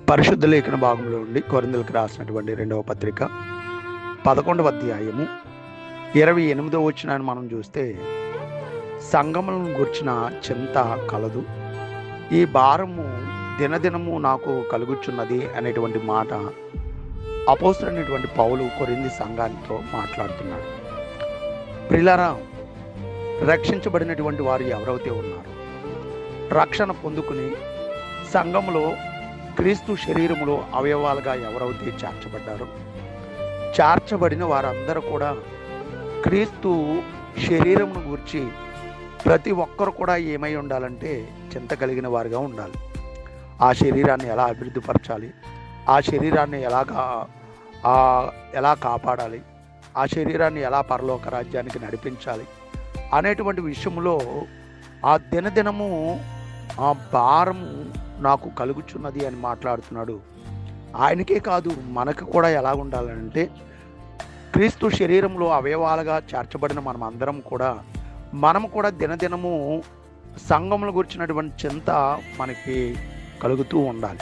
పరిశుద్ధ లేఖన భాగంలో ఉండి కొరింథీయులకు రాసినటువంటి 2వ పత్రిక 11వ అధ్యాయము 28వ వచనాన్ని మనం చూస్తే, సంగములను గుర్చిన చింత కలదు, ఈ భారము దినదినము నాకు కలుగుచున్నది అనేటువంటి మాట అపోస్తలుడైనటువంటి పౌలు కొరింథీ సంఘానితో మాట్లాడుతున్నాడు. ప్రియులారా, రక్షించబడినటువంటి వారు ఎవరైతే ఉన్నారో, రక్షణ పొందుకుని సంఘములో క్రీస్తు శరీరములో అవయవాలుగా ఎవరైతే చేర్చబడ్డారో, చేర్చబడిన వారందరూ కూడా క్రీస్తు శరీరమును గూర్చి ప్రతి ఒక్కరు కూడా ఏమై ఉండాలంటే చింత కలిగిన వారుగా ఉండాలి. ఆ శరీరాన్ని ఎలా అభివృద్ధిపరచాలి, ఆ శరీరాన్ని ఎలా కాపాడాలి, ఆ శరీరాన్ని ఎలా పరలోక రాజ్యానికి నడిపించాలి అనేటువంటి విషయంలో ఆ దినదినము ఆ భారము నాకు కలుగుచున్నది అని మాట్లాడుతున్నాడు. ఆయనకే కాదు, మనకు కూడా ఎలా ఉండాలంటే, క్రీస్తు శరీరంలో అవయవాలుగా చేర్చబడిన మనము కూడా దినదినము సంఘమును గురించినటువంటి చింత మనకి కలుగుతూ ఉండాలి.